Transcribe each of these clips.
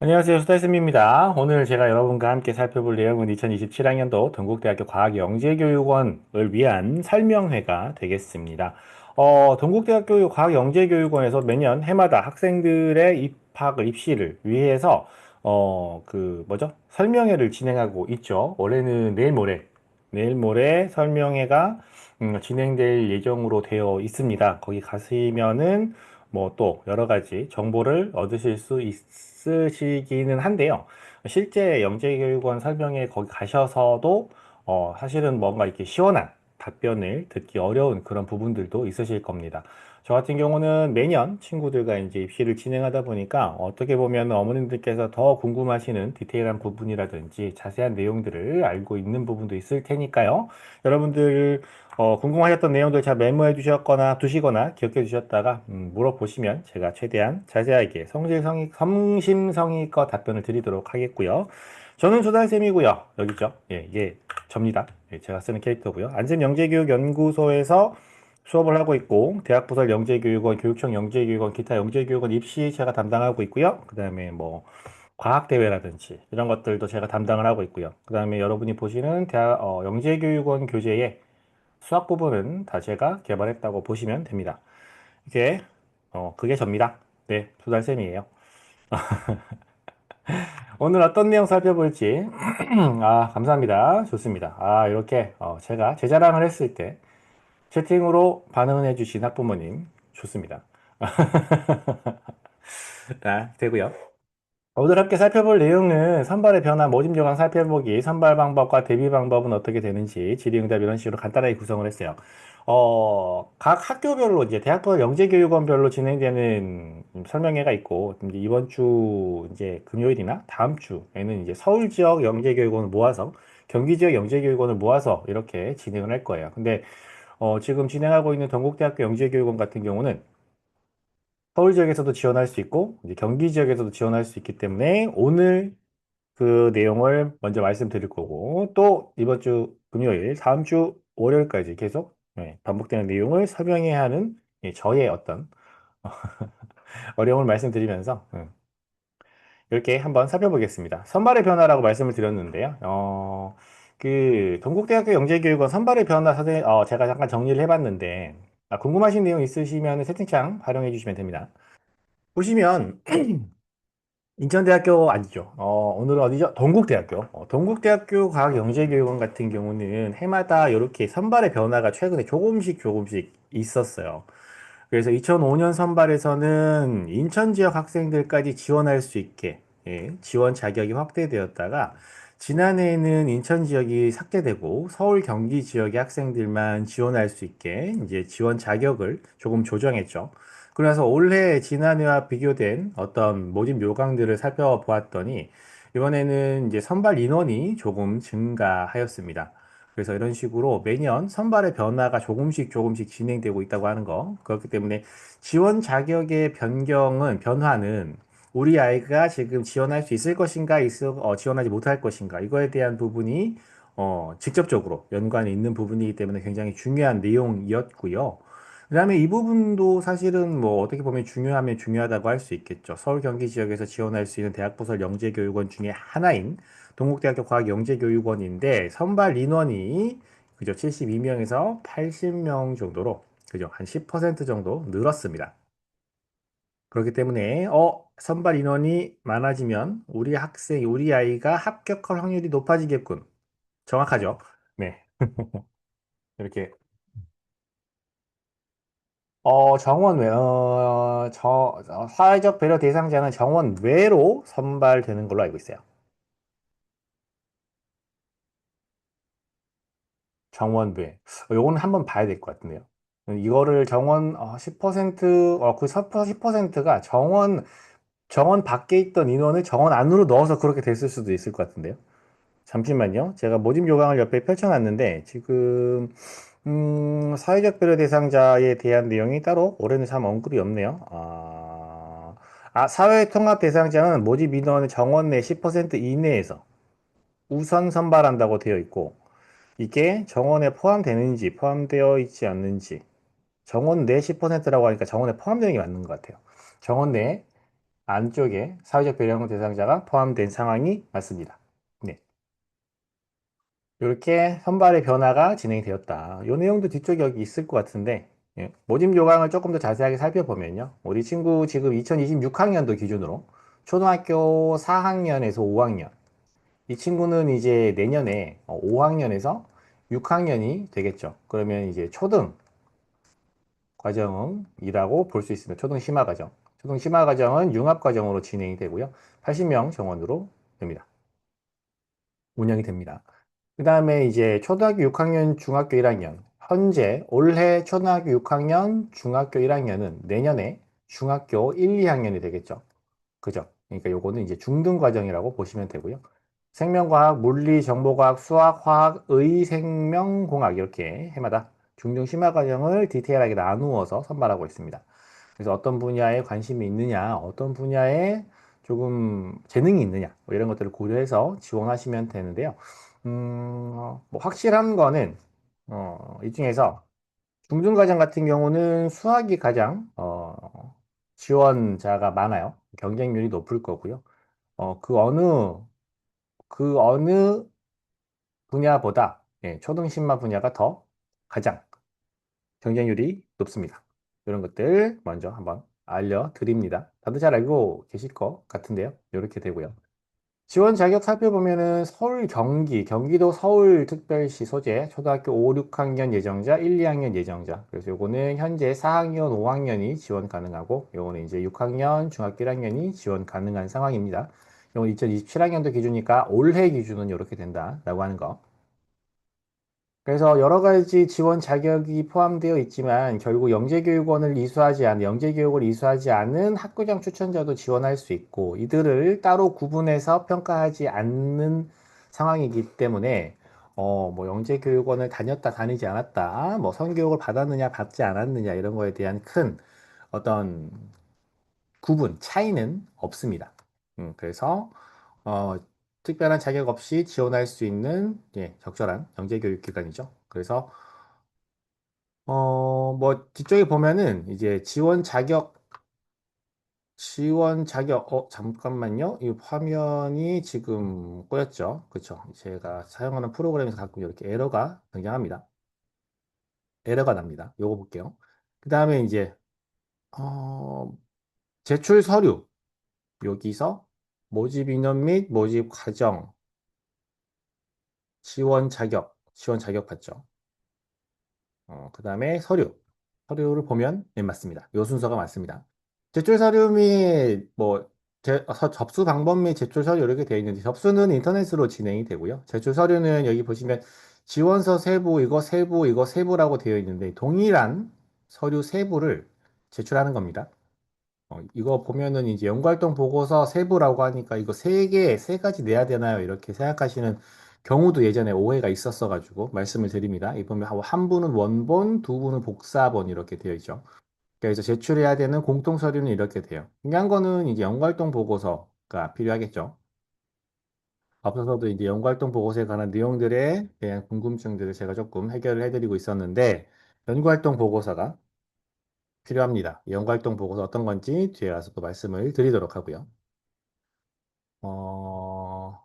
안녕하세요. 수다쌤입니다. 오늘 제가 여러분과 함께 살펴볼 내용은 2027학년도 동국대학교 과학영재교육원을 위한 설명회가 되겠습니다. 동국대학교 과학영재교육원에서 매년 해마다 학생들의 입시를 위해서, 설명회를 진행하고 있죠. 올해는 내일 모레 설명회가 진행될 예정으로 되어 있습니다. 거기 가시면은 뭐 또 여러 가지 정보를 얻으실 수 있으시기는 한데요. 실제 영재교육원 설명회 거기 가셔서도 사실은 뭔가 이렇게 시원한 답변을 듣기 어려운 그런 부분들도 있으실 겁니다. 저 같은 경우는 매년 친구들과 이제 입시를 진행하다 보니까 어떻게 보면 어머님들께서 더 궁금하시는 디테일한 부분이라든지 자세한 내용들을 알고 있는 부분도 있을 테니까요. 여러분들 궁금하셨던 내용들 잘 메모해 두시거나 기억해 두셨다가 물어보시면 제가 최대한 자세하게 성심성의껏 답변을 드리도록 하겠고요. 저는 조달쌤이고요. 여기죠. 예, 이게 접니다. 예, 제가 쓰는 캐릭터고요. 안전영재교육연구소에서 수업을 하고 있고, 대학부설 영재교육원, 교육청 영재교육원, 기타 영재교육원 입시 제가 담당하고 있고요. 그 다음에 뭐 과학대회라든지 이런 것들도 제가 담당을 하고 있고요. 그 다음에 여러분이 보시는 영재교육원 교재의 수학 부분은 다 제가 개발했다고 보시면 됩니다. 이게 그게 접니다. 네, 조달쌤이에요. 오늘 어떤 내용 살펴볼지 감사합니다. 좋습니다. 이렇게 제가 제 자랑을 했을 때 채팅으로 반응을 해주신 학부모님 좋습니다. 되고요. 오늘 함께 살펴볼 내용은 선발의 변화, 모집 요강 살펴보기, 선발 방법과 대비 방법은 어떻게 되는지 질의응답 이런 식으로 간단하게 구성을 했어요. 각 학교별로 이제 대학별 영재교육원별로 진행되는 설명회가 있고 이제 이번 주 이제 금요일이나 다음 주에는 이제 서울 지역 영재교육원을 모아서 경기 지역 영재교육원을 모아서 이렇게 진행을 할 거예요. 근데 지금 진행하고 있는 동국대학교 영재교육원 같은 경우는 서울 지역에서도 지원할 수 있고 이제 경기 지역에서도 지원할 수 있기 때문에 오늘 그 내용을 먼저 말씀드릴 거고 또 이번 주 금요일, 다음 주 월요일까지 계속 반복되는 내용을 설명해야 하는 저의 어떤 어려움을 말씀드리면서 이렇게 한번 살펴보겠습니다. 선발의 변화라고 말씀을 드렸는데요. 동국대학교 영재교육원 선발의 변화 제가 잠깐 정리를 해봤는데 궁금하신 내용 있으시면 채팅창 활용해 주시면 됩니다. 보시면 인천대학교 아니죠. 오늘은 어디죠? 동국대학교. 동국대학교 과학영재교육원 같은 경우는 해마다 이렇게 선발의 변화가 최근에 조금씩 있었어요. 그래서 2005년 선발에서는 인천 지역 학생들까지 지원할 수 있게 지원 자격이 확대되었다가 지난해에는 인천 지역이 삭제되고 서울 경기 지역의 학생들만 지원할 수 있게 이제 지원 자격을 조금 조정했죠. 그래서 올해 지난해와 비교된 어떤 모집 요강들을 살펴보았더니 이번에는 이제 선발 인원이 조금 증가하였습니다. 그래서 이런 식으로 매년 선발의 변화가 조금씩 진행되고 있다고 하는 거. 그렇기 때문에 지원 자격의 변화는 우리 아이가 지금 지원할 수 있을 것인가, 지원하지 못할 것인가, 이거에 대한 부분이 직접적으로 연관이 있는 부분이기 때문에 굉장히 중요한 내용이었고요. 그다음에 이 부분도 사실은 뭐 어떻게 보면 중요하면 중요하다고 할 수 있겠죠. 서울 경기 지역에서 지원할 수 있는 대학부설 영재교육원 중에 하나인 동국대학교 과학영재교육원인데 선발 인원이 그죠 72명에서 80명 정도로 그죠 한 10% 정도 늘었습니다. 그렇기 때문에 선발 인원이 많아지면 우리 아이가 합격할 확률이 높아지겠군. 정확하죠? 네. 이렇게 사회적 배려 대상자는 정원 외로 선발되는 걸로 알고 있어요. 정원 외. 요거는 한번 봐야 될 것 같은데요. 이거를 정원 10%, 그 10%가 정원 밖에 있던 인원을 정원 안으로 넣어서 그렇게 됐을 수도 있을 것 같은데요. 잠시만요. 제가 모집 요강을 옆에 펼쳐놨는데, 지금, 사회적 배려 대상자에 대한 내용이 따로 올해는 참 언급이 없네요. 사회 통합 대상자는 모집 인원의 정원 내 10% 이내에서 우선 선발한다고 되어 있고, 이게 정원에 포함되는지 포함되어 있지 않는지, 정원 내 10%라고 하니까 정원에 포함되는 게 맞는 것 같아요. 정원 내 안쪽에 사회적 배려 대상자가 포함된 상황이 맞습니다. 네. 이렇게 선발의 변화가 진행되었다. 이 내용도 뒤쪽에 여기 있을 것 같은데, 예, 모집 요강을 조금 더 자세하게 살펴보면요. 우리 친구 지금 2026학년도 기준으로 초등학교 4학년에서 5학년. 이 친구는 이제 내년에 5학년에서 6학년이 되겠죠. 그러면 이제 초등 과정이라고 볼 수 있습니다. 초등 심화 과정. 초등 심화 과정은 융합 과정으로 진행이 되고요. 80명 정원으로 됩니다. 운영이 됩니다. 그 다음에 이제 초등학교 6학년, 중학교 1학년. 현재 올해 초등학교 6학년, 중학교 1학년은 내년에 중학교 1, 2학년이 되겠죠. 그죠? 그러니까 요거는 이제 중등 과정이라고 보시면 되고요. 생명과학, 물리, 정보과학, 수학, 화학, 의, 생명, 공학 이렇게 해마다 중등 심화 과정을 디테일하게 나누어서 선발하고 있습니다. 그래서 어떤 분야에 관심이 있느냐, 어떤 분야에 조금 재능이 있느냐, 뭐 이런 것들을 고려해서 지원하시면 되는데요. 뭐 확실한 거는 이 중에서 중등과정 같은 경우는 수학이 가장 지원자가 많아요. 경쟁률이 높을 거고요. 그 어느 분야보다 초등 신마 분야가 더 가장 경쟁률이 높습니다. 이런 것들 먼저 한번 알려드립니다. 다들 잘 알고 계실 것 같은데요. 이렇게 되고요. 지원 자격 살펴보면은 서울, 경기도 서울특별시 소재 초등학교 5, 6학년 예정자, 1, 2학년 예정자. 그래서 요거는 현재 4학년, 5학년이 지원 가능하고 요거는 이제 6학년, 중학교 1학년이 지원 가능한 상황입니다. 요건 2027학년도 기준이니까 올해 기준은 이렇게 된다라고 하는 거. 그래서 여러 가지 지원 자격이 포함되어 있지만 결국 영재교육을 이수하지 않은 학교장 추천자도 지원할 수 있고 이들을 따로 구분해서 평가하지 않는 상황이기 때문에 뭐 영재교육원을 다녔다 다니지 않았다 뭐 성교육을 받았느냐 받지 않았느냐 이런 거에 대한 큰 어떤 차이는 없습니다. 그래서 어, 특별한 자격 없이 지원할 수 있는 적절한 영재교육기관이죠. 그래서 뭐 뒤쪽에 보면은 이제 지원 자격 잠깐만요. 이 화면이 지금 꼬였죠. 그렇죠. 제가 사용하는 프로그램에서 가끔 이렇게 에러가 등장합니다. 에러가 납니다. 요거 볼게요. 그 다음에 이제 어, 제출 서류 여기서 모집 인원 및 모집 과정 지원 자격 받죠. 그 다음에 서류를 보면 네, 맞습니다. 요 순서가 맞습니다. 제출 서류 및 뭐 접수 방법 및 제출 서류 이렇게 되어 있는데 접수는 인터넷으로 진행이 되고요. 제출 서류는 여기 보시면 지원서 세부 이거 세부라고 되어 있는데 동일한 서류 세부를 제출하는 겁니다. 이거 보면은 이제 연구활동 보고서 세부라고 하니까 이거 세 가지 내야 되나요? 이렇게 생각하시는 경우도 예전에 오해가 있었어가지고 말씀을 드립니다. 이 보면 한 분은 원본, 두 분은 복사본 이렇게 되어 있죠. 그래서 제출해야 되는 공통 서류는 이렇게 돼요. 중요한 거는 이제 연구활동 보고서가 필요하겠죠. 앞서서도 이제 연구활동 보고서에 관한 내용들에 대한 궁금증들을 제가 조금 해결을 해드리고 있었는데 연구활동 보고서가 필요합니다. 연구활동 보고서 어떤 건지 뒤에 가서 또 말씀을 드리도록 하고요. 어,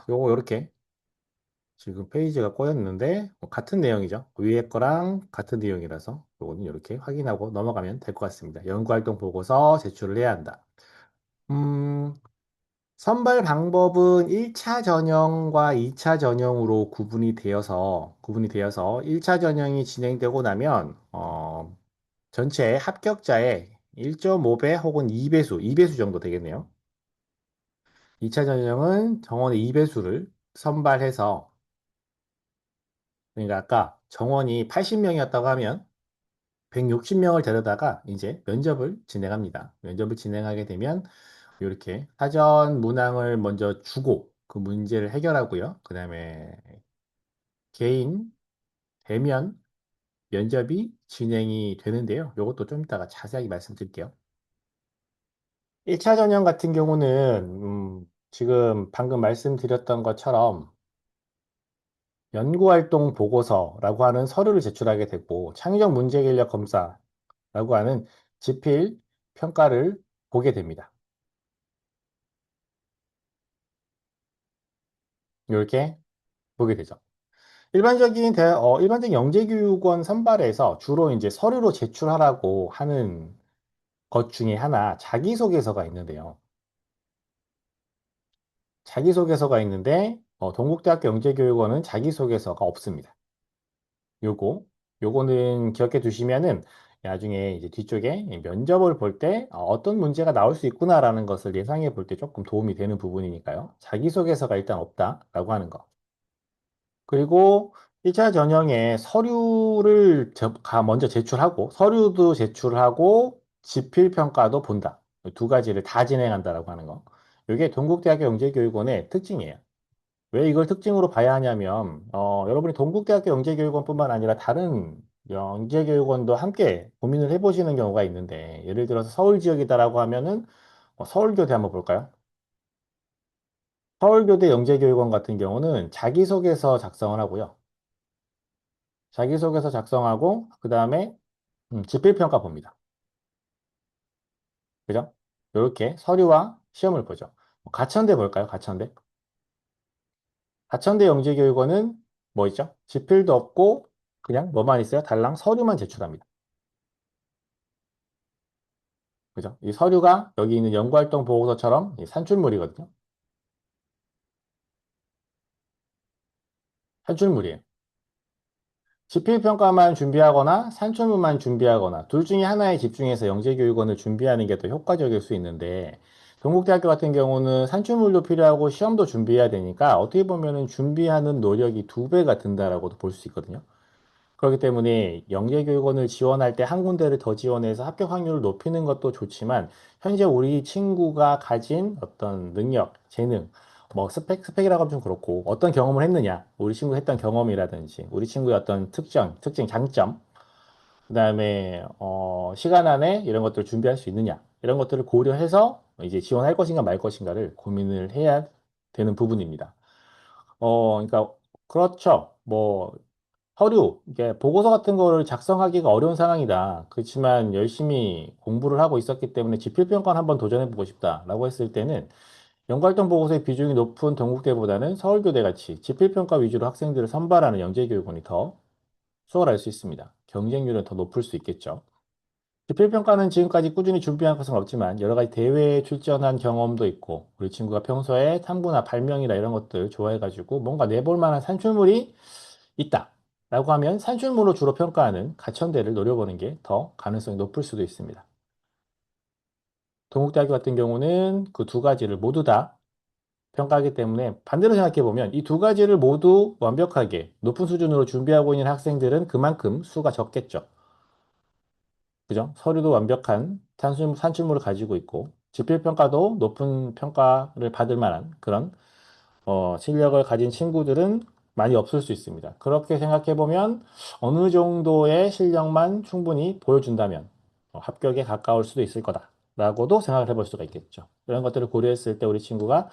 요거 이렇게 지금 페이지가 꼬였는데 같은 내용이죠. 위에 거랑 같은 내용이라서 요거는 이렇게 확인하고 넘어가면 될 것 같습니다. 연구활동 보고서 제출을 해야 한다. 음, 선발 방법은 1차 전형과 2차 전형으로 구분이 되어서 1차 전형이 진행되고 나면 전체 합격자의 1.5배 혹은 2배수 정도 되겠네요. 2차 전형은 정원의 2배수를 선발해서, 그러니까 아까 정원이 80명이었다고 하면 160명을 데려다가 이제 면접을 진행합니다. 면접을 진행하게 되면 이렇게 사전 문항을 먼저 주고 그 문제를 해결하고요. 그 다음에 개인 대면 면접이 진행이 되는데요. 이것도 좀 이따가 자세하게 말씀드릴게요. 1차 전형 같은 경우는 지금 방금 말씀드렸던 것처럼 연구활동 보고서라고 하는 서류를 제출하게 되고 창의적 문제 인력 검사라고 하는 지필 평가를 보게 됩니다. 이렇게 보게 되죠. 일반적인 영재교육원 선발에서 주로 이제 서류로 제출하라고 하는 것 중에 하나 자기소개서가 있는데요. 자기소개서가 있는데 동국대학교 영재교육원은 자기소개서가 없습니다. 요거 요거는 기억해 두시면은 나중에 이제 뒤쪽에 면접을 볼 때 어떤 문제가 나올 수 있구나라는 것을 예상해 볼 때 조금 도움이 되는 부분이니까요. 자기소개서가 일단 없다라고 하는 거. 그리고 1차 전형에 서류를 먼저 제출하고 서류도 제출하고 지필평가도 본다. 두 가지를 다 진행한다라고 하는 거. 이게 동국대학교 영재교육원의 특징이에요. 왜 이걸 특징으로 봐야 하냐면 여러분이 동국대학교 영재교육원뿐만 아니라 다른 영재교육원도 함께 고민을 해보시는 경우가 있는데 예를 들어서 서울 지역이다라고 하면은 서울교대 한번 볼까요? 서울교대 영재교육원 같은 경우는 자기소개서 작성을 하고요. 자기소개서 작성하고 그 다음에 집필평가 봅니다. 그죠? 이렇게 서류와 시험을 보죠. 가천대 볼까요? 가천대. 가천대 영재교육원은 뭐 있죠? 집필도 없고 그냥 뭐만 있어요? 달랑 서류만 제출합니다. 그죠? 이 서류가 여기 있는 연구활동 보고서처럼 이 산출물이거든요. 산출물이에요. 지필평가만 준비하거나 산출물만 준비하거나 둘 중에 하나에 집중해서 영재교육원을 준비하는 게 더 효과적일 수 있는데 동국대학교 같은 경우는 산출물도 필요하고 시험도 준비해야 되니까 어떻게 보면은 준비하는 노력이 두 배가 든다라고도 볼 수 있거든요. 그렇기 때문에 영재교육원을 지원할 때 한 군데를 더 지원해서 합격 확률을 높이는 것도 좋지만 현재 우리 친구가 가진 어떤 능력, 재능, 뭐 스펙이라고 하면 좀 그렇고 어떤 경험을 했느냐, 우리 친구가 했던 경험이라든지 우리 친구의 어떤 특징, 장점, 그다음에 시간 안에 이런 것들을 준비할 수 있느냐 이런 것들을 고려해서 이제 지원할 것인가 말 것인가를 고민을 해야 되는 부분입니다. 그러니까 그렇죠. 뭐 서류, 이게 보고서 같은 거를 작성하기가 어려운 상황이다. 그렇지만 열심히 공부를 하고 있었기 때문에 지필평가는 한번 도전해보고 싶다라고 했을 때는 연구활동 보고서의 비중이 높은 동국대보다는 서울교대 같이 지필평가 위주로 학생들을 선발하는 영재교육원이 더 수월할 수 있습니다. 경쟁률은 더 높을 수 있겠죠. 지필평가는 지금까지 꾸준히 준비한 것은 없지만 여러 가지 대회에 출전한 경험도 있고 우리 친구가 평소에 탐구나 발명이나 이런 것들 좋아해가지고 뭔가 내볼 만한 산출물이 있다. 라고 하면 산출물로 주로 평가하는 가천대를 노려보는 게 더 가능성이 높을 수도 있습니다. 동국대학교 같은 경우는 그 두 가지를 모두 다 평가하기 때문에 반대로 생각해 보면 이 두 가지를 모두 완벽하게 높은 수준으로 준비하고 있는 학생들은 그만큼 수가 적겠죠. 그죠? 서류도 완벽한 산출물을 가지고 있고 지필평가도 높은 평가를 받을 만한 그런 실력을 가진 친구들은 많이 없을 수 있습니다. 그렇게 생각해 보면 어느 정도의 실력만 충분히 보여준다면 합격에 가까울 수도 있을 거다라고도 생각을 해볼 수가 있겠죠. 이런 것들을 고려했을 때 우리 친구가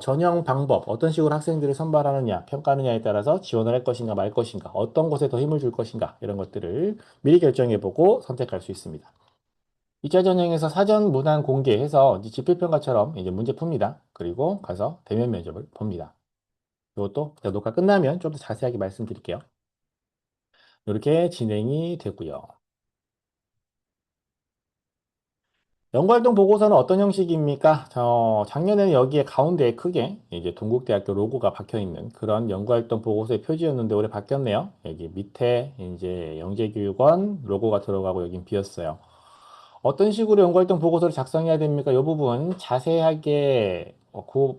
전형 방법, 어떤 식으로 학생들을 선발하느냐, 평가하느냐에 따라서 지원을 할 것인가 말 것인가, 어떤 곳에 더 힘을 줄 것인가, 이런 것들을 미리 결정해 보고 선택할 수 있습니다. 2차 전형에서 사전 문항 공개해서 이제 지필평가처럼 이제 문제 풉니다. 그리고 가서 대면 면접을 봅니다. 이것도 제가 녹화 끝나면 좀 더 자세하게 말씀드릴게요. 이렇게 진행이 되고요. 연구활동 보고서는 어떤 형식입니까? 작년에는 여기에 가운데에 크게 이제 동국대학교 로고가 박혀 있는 그런 연구활동 보고서의 표지였는데 올해 바뀌었네요. 여기 밑에 이제 영재교육원 로고가 들어가고 여긴 비었어요. 어떤 식으로 연구활동 보고서를 작성해야 됩니까? 이 부분 자세하게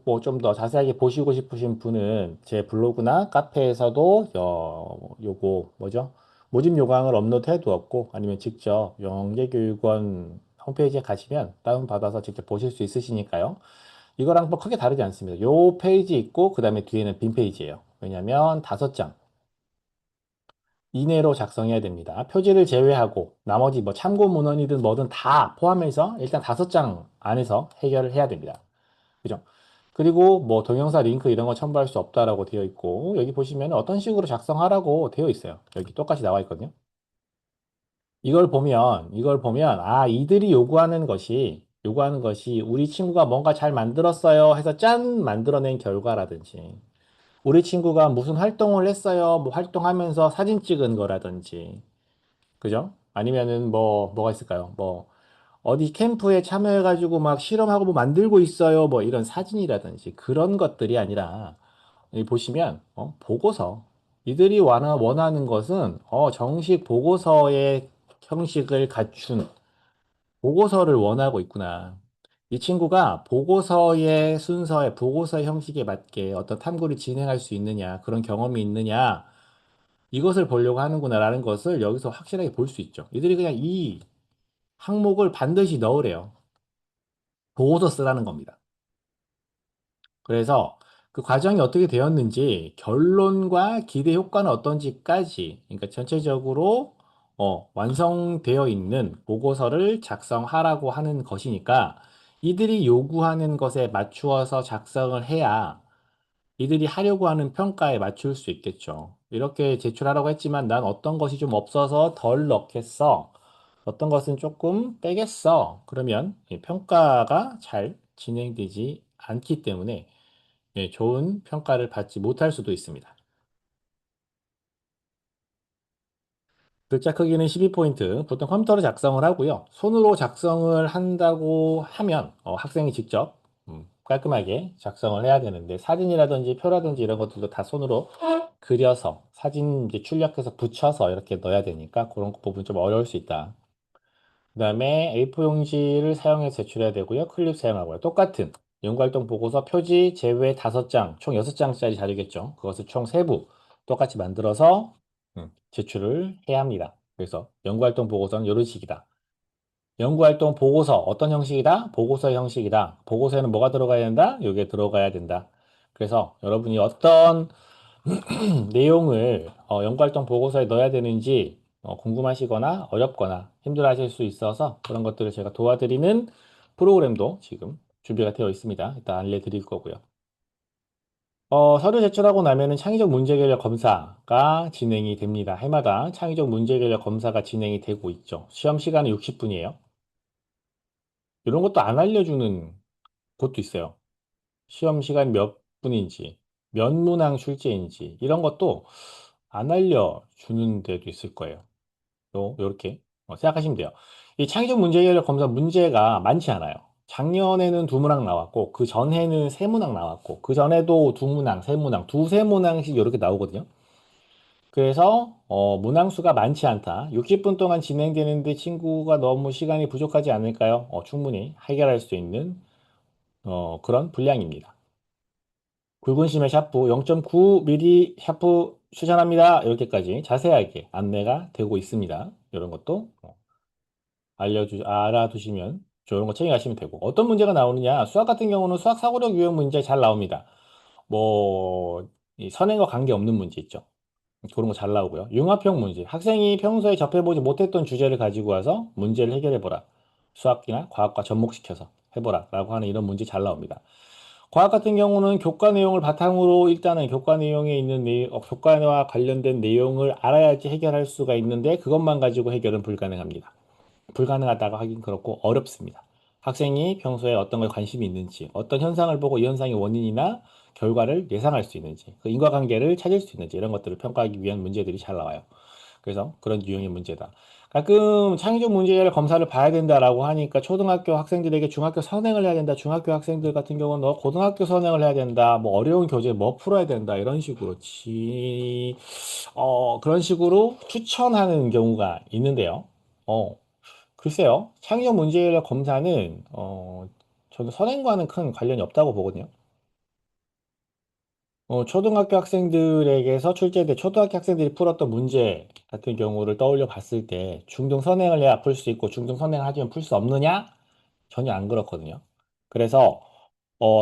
뭐좀 더 자세하게 보시고 싶으신 분은 제 블로그나 카페에서도 요거 뭐죠? 모집 요강을 업로드해 두었고 아니면 직접 영재교육원 홈페이지에 가시면 다운받아서 직접 보실 수 있으시니까요. 이거랑 뭐 크게 다르지 않습니다. 요 페이지 있고 그 다음에 뒤에는 빈 페이지예요. 왜냐면 5장 이내로 작성해야 됩니다. 표지를 제외하고 나머지 뭐 참고 문헌이든 뭐든 다 포함해서 일단 5장 안에서 해결을 해야 됩니다. 그죠? 그리고 뭐 동영상 링크 이런 거 첨부할 수 없다라고 되어 있고 여기 보시면 어떤 식으로 작성하라고 되어 있어요. 여기 똑같이 나와 있거든요. 이걸 보면 아 이들이 요구하는 것이 우리 친구가 뭔가 잘 만들었어요 해서 짠 만들어낸 결과라든지 우리 친구가 무슨 활동을 했어요. 뭐 활동하면서 사진 찍은 거라든지, 그죠? 아니면은 뭐가 있을까요? 뭐, 어디 캠프에 참여해가지고 막 실험하고 뭐 만들고 있어요. 뭐 이런 사진이라든지 그런 것들이 아니라, 여기 보시면, 보고서. 이들이 원하는 것은, 정식 보고서의 형식을 갖춘 보고서를 원하고 있구나. 이 친구가 보고서의 순서에, 보고서 형식에 맞게 어떤 탐구를 진행할 수 있느냐, 그런 경험이 있느냐, 이것을 보려고 하는구나라는 것을 여기서 확실하게 볼 수 있죠. 이들이 그냥 이 항목을 반드시 넣으래요. 보고서 쓰라는 겁니다. 그래서 그 과정이 어떻게 되었는지, 결론과 기대 효과는 어떤지까지, 그러니까 전체적으로 완성되어 있는 보고서를 작성하라고 하는 것이니까 이들이 요구하는 것에 맞추어서 작성을 해야 이들이 하려고 하는 평가에 맞출 수 있겠죠. 이렇게 제출하라고 했지만 난 어떤 것이 좀 없어서 덜 넣겠어. 어떤 것은 조금 빼겠어. 그러면 이 평가가 잘 진행되지 않기 때문에 좋은 평가를 받지 못할 수도 있습니다. 글자 크기는 12포인트. 보통 컴퓨터로 작성을 하고요. 손으로 작성을 한다고 하면 학생이 직접 깔끔하게 작성을 해야 되는데 사진이라든지 표라든지 이런 것들도 다 손으로 그려서 사진 이제 출력해서 붙여서 이렇게 넣어야 되니까 그런 부분 좀 어려울 수 있다. 그다음에 A4 용지를 사용해서 제출해야 되고요. 클립 사용하고요. 똑같은 연구활동 보고서 표지 제외 5장, 총 6장짜리 자료겠죠. 그것을 총 3부 똑같이 만들어서 제출을 해야 합니다. 그래서 연구활동 보고서는 이런 식이다. 연구활동 보고서 어떤 형식이다? 보고서 형식이다. 보고서에는 뭐가 들어가야 된다? 이게 들어가야 된다. 그래서 여러분이 어떤 내용을 연구활동 보고서에 넣어야 되는지 궁금하시거나 어렵거나 힘들어하실 수 있어서 그런 것들을 제가 도와드리는 프로그램도 지금 준비가 되어 있습니다. 이따 알려드릴 거고요. 서류 제출하고 나면은 창의적 문제결력 검사가 진행이 됩니다. 해마다 창의적 문제결력 검사가 진행이 되고 있죠. 시험 시간은 60분이에요. 이런 것도 안 알려주는 곳도 있어요. 시험 시간 몇 분인지, 몇 문항 출제인지, 이런 것도 안 알려주는 데도 있을 거예요. 요렇게 생각하시면 돼요. 이 창의적 문제결력 검사 문제가 많지 않아요. 작년에는 두 문항 나왔고, 그 전해는 세 문항 나왔고, 그 전에도 두 문항, 세 문항, 두세 문항씩 이렇게 나오거든요. 그래서 문항 수가 많지 않다. 60분 동안 진행되는데 친구가 너무 시간이 부족하지 않을까요? 충분히 해결할 수 있는 그런 분량입니다. 굵은 심의 샤프 0.9mm 샤프 추천합니다. 이렇게까지 자세하게 안내가 되고 있습니다. 이런 것도 알아두시면 좋은 거 챙겨가시면 되고. 어떤 문제가 나오느냐? 수학 같은 경우는 수학 사고력 유형 문제 잘 나옵니다. 뭐, 이 선행과 관계없는 문제 있죠. 그런 거 잘 나오고요. 융합형 문제. 학생이 평소에 접해보지 못했던 주제를 가지고 와서 문제를 해결해보라. 수학이나 과학과 접목시켜서 해보라. 라고 하는 이런 문제 잘 나옵니다. 과학 같은 경우는 교과 내용을 바탕으로 일단은 교과 내용에 있는 교과와 관련된 내용을 알아야지 해결할 수가 있는데 그것만 가지고 해결은 불가능합니다. 불가능하다고 하긴 그렇고 어렵습니다. 학생이 평소에 어떤 거에 관심이 있는지, 어떤 현상을 보고 이 현상의 원인이나 결과를 예상할 수 있는지, 그 인과관계를 찾을 수 있는지 이런 것들을 평가하기 위한 문제들이 잘 나와요. 그래서 그런 유형의 문제다. 가끔 창의적 문제를 검사를 봐야 된다라고 하니까 초등학교 학생들에게 중학교 선행을 해야 된다. 중학교 학생들 같은 경우는 너 고등학교 선행을 해야 된다. 뭐 어려운 교재 뭐 풀어야 된다. 이런 식으로 그런 식으로 추천하는 경우가 있는데요. 어, 글쎄요. 창의적 문제력 검사는 저는 선행과는 큰 관련이 없다고 보거든요. 초등학교 학생들에게서 출제돼 초등학교 학생들이 풀었던 문제 같은 경우를 떠올려 봤을 때 중등 선행을 해야 풀 수 있고 중등 선행을 하지만 풀 수 없느냐? 전혀 안 그렇거든요. 그래서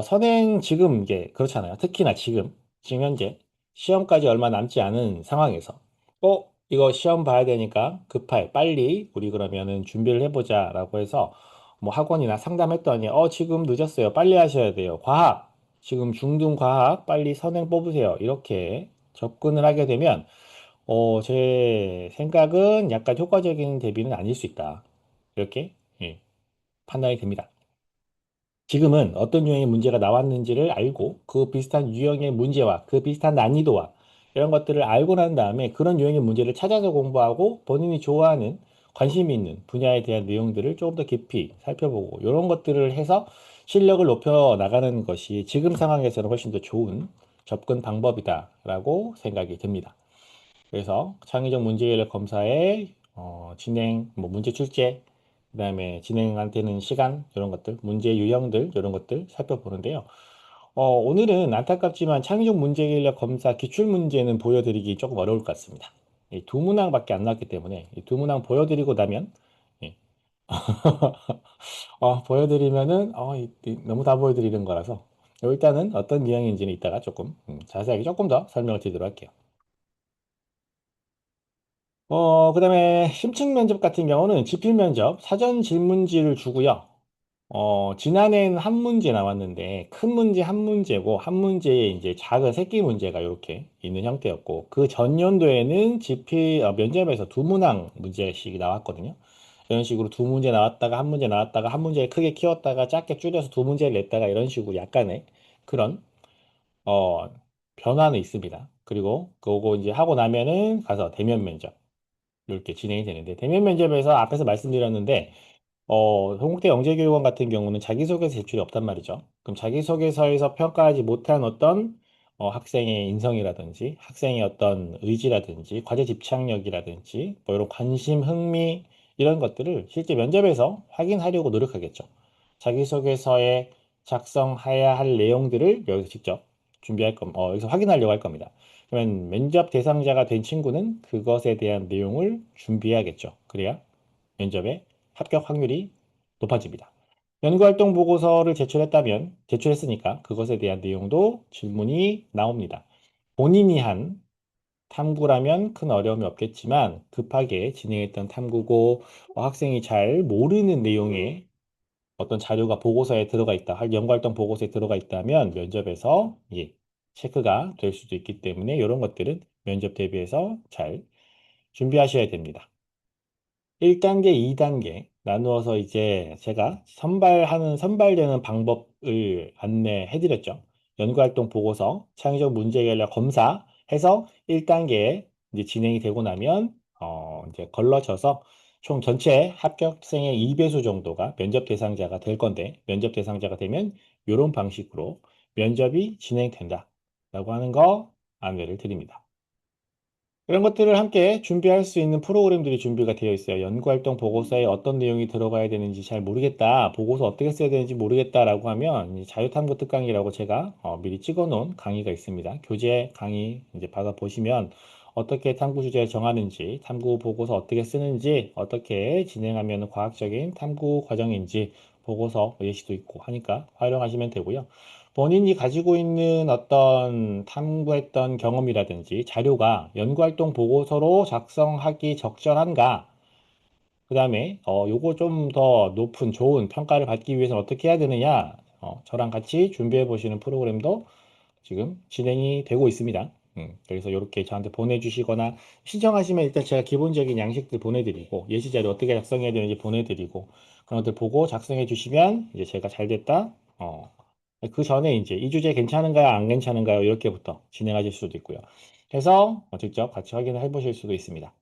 선행 지금 이게 그렇잖아요. 특히나 지금 현재 시험까지 얼마 남지 않은 상황에서 이거 시험 봐야 되니까 빨리 우리 그러면은 준비를 해보자라고 해서 뭐 학원이나 상담했더니 지금 늦었어요. 빨리 하셔야 돼요. 과학 지금 중등 과학 빨리 선행 뽑으세요. 이렇게 접근을 하게 되면 제 생각은 약간 효과적인 대비는 아닐 수 있다. 이렇게 예, 판단이 됩니다. 지금은 어떤 유형의 문제가 나왔는지를 알고 그 비슷한 유형의 문제와 그 비슷한 난이도와 이런 것들을 알고 난 다음에 그런 유형의 문제를 찾아서 공부하고 본인이 좋아하는 관심 있는 분야에 대한 내용들을 조금 더 깊이 살펴보고 이런 것들을 해서 실력을 높여 나가는 것이 지금 상황에서는 훨씬 더 좋은 접근 방법이다라고 생각이 듭니다. 그래서 창의적 문제인력 검사의 진행, 뭐 문제 출제, 그다음에 진행한 되는 시간 이런 것들, 문제 유형들 이런 것들 살펴보는데요. 오늘은 안타깝지만 창의적 문제인력 검사 기출 문제는 보여드리기 조금 어려울 것 같습니다. 이 두 문항밖에 안 나왔기 때문에 이 두 문항 보여드리고 나면 예. 보여드리면은 너무 다 보여드리는 거라서 일단은 어떤 유형인지는 이따가 조금 자세하게 조금 더 설명을 드리도록 할게요. 그다음에 심층 면접 같은 경우는 지필 면접 사전 질문지를 주고요. 지난해에는 한 문제 나왔는데 큰 문제 한 문제고 한 문제에 이제 작은 새끼 문제가 이렇게 있는 형태였고 그 전년도에는 지필 면접에서 두 문항 문제씩 나왔거든요. 이런 식으로 두 문제 나왔다가 한 문제 나왔다가 한 문제를 크게 키웠다가 작게 줄여서 두 문제를 냈다가 이런 식으로 약간의 그런 어, 변화는 있습니다. 그리고 그거 이제 하고 나면은 가서 대면 면접 이렇게 진행이 되는데 대면 면접에서 앞에서 말씀드렸는데 동국대 영재교육원 같은 경우는 자기소개서 제출이 없단 말이죠. 그럼 자기소개서에서 평가하지 못한 어떤 학생의 인성이라든지 학생의 어떤 의지라든지 과제 집착력이라든지 뭐 이런 관심, 흥미 이런 것들을 실제 면접에서 확인하려고 노력하겠죠. 자기소개서에 작성해야 할 내용들을 여기서 직접 여기서 확인하려고 할 겁니다. 그러면 면접 대상자가 된 친구는 그것에 대한 내용을 준비해야겠죠. 그래야 면접에 합격 확률이 높아집니다. 연구활동 보고서를 제출했으니까 그것에 대한 내용도 질문이 나옵니다. 본인이 한 탐구라면 큰 어려움이 없겠지만 급하게 진행했던 탐구고 학생이 잘 모르는 내용의 어떤 자료가 보고서에 들어가 있다, 연구활동 보고서에 들어가 있다면 면접에서 체크가 될 수도 있기 때문에 이런 것들은 면접 대비해서 잘 준비하셔야 됩니다. 1단계, 2단계 나누어서 이제 제가 선발되는 방법을 안내해 드렸죠. 연구활동 보고서, 창의적 문제 해결력 검사 해서 1단계에 이제 진행이 되고 나면 이제 걸러져서 총 전체 합격생의 2배수 정도가 면접 대상자가 될 건데 면접 대상자가 되면 이런 방식으로 면접이 진행된다라고 하는 거 안내를 드립니다. 이런 것들을 함께 준비할 수 있는 프로그램들이 준비가 되어 있어요. 연구활동 보고서에 어떤 내용이 들어가야 되는지 잘 모르겠다. 보고서 어떻게 써야 되는지 모르겠다라고 하면 이 자유탐구 특강이라고 제가 미리 찍어 놓은 강의가 있습니다. 교재 강의 이제 받아보시면 어떻게 탐구 주제를 정하는지, 탐구 보고서 어떻게 쓰는지, 어떻게 진행하면 과학적인 탐구 과정인지 보고서 예시도 있고 하니까 활용하시면 되고요. 본인이 가지고 있는 어떤 탐구했던 경험이라든지 자료가 연구활동 보고서로 작성하기 적절한가? 그 다음에 요거 좀 더 높은 좋은 평가를 받기 위해서는 어떻게 해야 되느냐? 저랑 같이 준비해 보시는 프로그램도 지금 진행이 되고 있습니다. 그래서 이렇게 저한테 보내주시거나 신청하시면 일단 제가 기본적인 양식들 보내드리고 예시 자료 어떻게 작성해야 되는지 보내드리고 그런 것들 보고 작성해 주시면 이제 제가 잘 됐다. 그 전에 이제 이 주제 괜찮은가요? 안 괜찮은가요? 이렇게부터 진행하실 수도 있고요. 해서 직접 같이 확인을 해보실 수도 있습니다.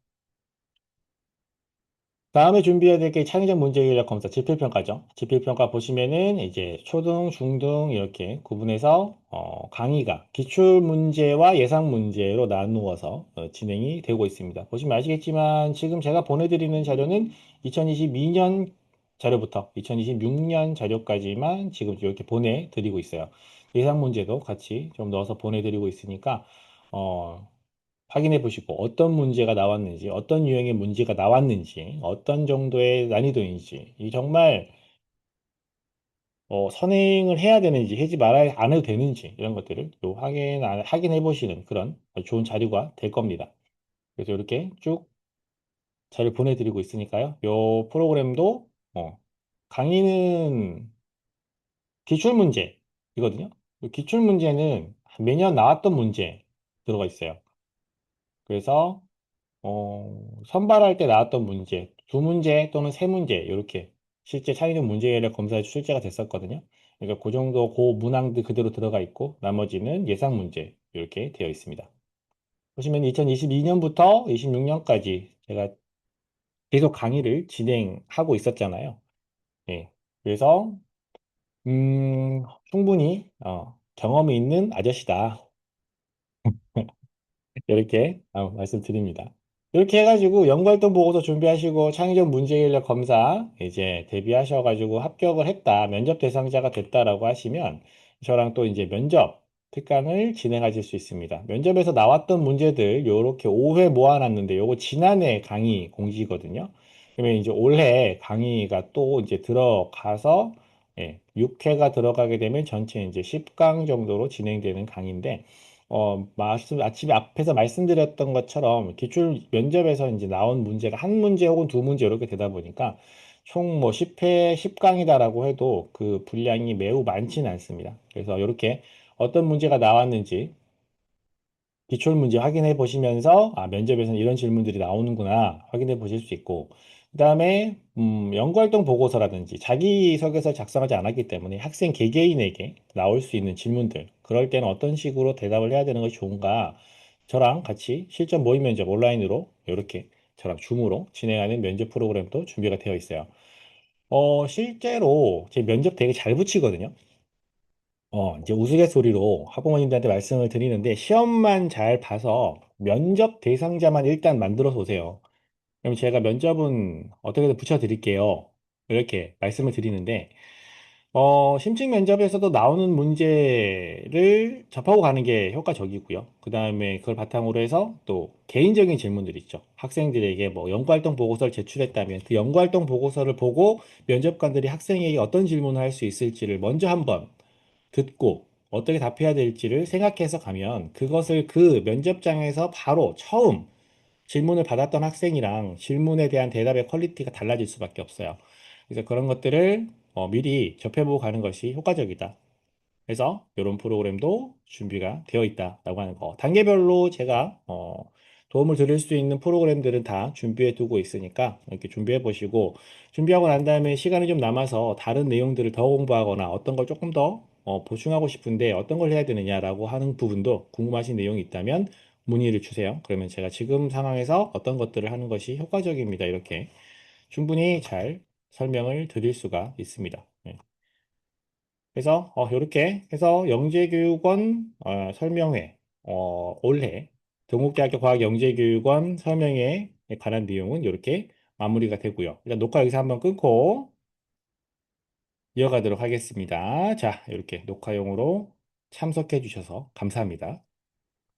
다음에 준비해야 될 게 창의적 문제인력 검사 지필평가죠. 지필평가 보시면은 이제 초등, 중등 이렇게 구분해서 강의가 기출 문제와 예상 문제로 나누어서 진행이 되고 있습니다. 보시면 아시겠지만 지금 제가 보내드리는 자료는 2022년 자료부터 2026년 자료까지만 지금 이렇게 보내드리고 있어요. 예상 문제도 같이 좀 넣어서 보내드리고 있으니까 어, 확인해 보시고 어떤 문제가 나왔는지, 어떤 유형의 문제가 나왔는지, 어떤 정도의 난이도인지, 이 정말 선행을 해야 되는지, 하지 말아야 안 해도 되는지 이런 것들을 또 확인해 보시는 그런 좋은 자료가 될 겁니다. 그래서 이렇게 쭉 자료 보내드리고 있으니까요. 요 프로그램도 강의는 기출 문제이거든요. 기출 문제는 매년 나왔던 문제 들어가 있어요. 그래서 선발할 때 나왔던 문제, 두 문제 또는 세 문제, 이렇게 실제 창의적 문제를 검사에서 출제가 됐었거든요. 그러니까 그 정도 고 문항도 그대로 들어가 있고 나머지는 예상 문제 이렇게 되어 있습니다. 보시면 2022년부터 26년까지 제가 계속 강의를 진행하고 있었잖아요. 예. 그래서 충분히 경험이 있는 아저씨다. 이렇게 말씀드립니다. 이렇게 해가지고 연구활동 보고서 준비하시고 창의적 문제인력 검사 이제 대비하셔가지고 합격을 했다, 면접 대상자가 됐다라고 하시면 저랑 또 이제 면접 특강을 진행하실 수 있습니다. 면접에서 나왔던 문제들 요렇게 5회 모아놨는데 요거 지난해 강의 공지거든요. 그러면 이제 올해 강의가 또 이제 들어가서 6회가 들어가게 되면 전체 이제 10강 정도로 진행되는 강의인데 아침에 앞에서 말씀드렸던 것처럼 기출 면접에서 이제 나온 문제가 한 문제 혹은 두 문제 이렇게 되다 보니까 총 뭐 10회, 10강이다라고 해도 그 분량이 매우 많지는 않습니다. 그래서 이렇게 어떤 문제가 나왔는지 기출 문제 확인해 보시면서 면접에서는 이런 질문들이 나오는구나 확인해 보실 수 있고 그다음에 연구활동 보고서라든지 자기소개서 작성하지 않았기 때문에 학생 개개인에게 나올 수 있는 질문들 그럴 때는 어떤 식으로 대답을 해야 되는 것이 좋은가 저랑 같이 실전 모의 면접 온라인으로 이렇게 저랑 줌으로 진행하는 면접 프로그램도 준비가 되어 있어요. 실제로 제 면접 되게 잘 붙이거든요. 이제 우스갯소리로 학부모님들한테 말씀을 드리는데 시험만 잘 봐서 면접 대상자만 일단 만들어서 오세요. 그럼 제가 면접은 어떻게든 붙여드릴게요. 이렇게 말씀을 드리는데 심층 면접에서도 나오는 문제를 접하고 가는 게 효과적이고요. 그 다음에 그걸 바탕으로 해서 또 개인적인 질문들이 있죠. 학생들에게 뭐 연구활동 보고서를 제출했다면 그 연구활동 보고서를 보고 면접관들이 학생에게 어떤 질문을 할 수 있을지를 먼저 한번 듣고 어떻게 답해야 될지를 생각해서 가면 그것을 그 면접장에서 바로 처음 질문을 받았던 학생이랑 질문에 대한 대답의 퀄리티가 달라질 수밖에 없어요. 그래서 그런 것들을 미리 접해보고 가는 것이 효과적이다. 그래서 이런 프로그램도 준비가 되어 있다라고 하는 거. 단계별로 제가 도움을 드릴 수 있는 프로그램들은 다 준비해 두고 있으니까 이렇게 준비해 보시고 준비하고 난 다음에 시간이 좀 남아서 다른 내용들을 더 공부하거나 어떤 걸 조금 더 보충하고 싶은데 어떤 걸 해야 되느냐라고 하는 부분도 궁금하신 내용이 있다면 문의를 주세요. 그러면 제가 지금 상황에서 어떤 것들을 하는 것이 효과적입니다. 이렇게 충분히 잘 설명을 드릴 수가 있습니다. 네. 그래서 이렇게 해서 영재교육원 설명회 올해 동국대학교 과학영재교육원 설명회에 관한 내용은 이렇게 마무리가 되고요. 일단 녹화 여기서 한번 끊고 이어가도록 하겠습니다. 자, 이렇게 녹화용으로 참석해 주셔서 감사합니다.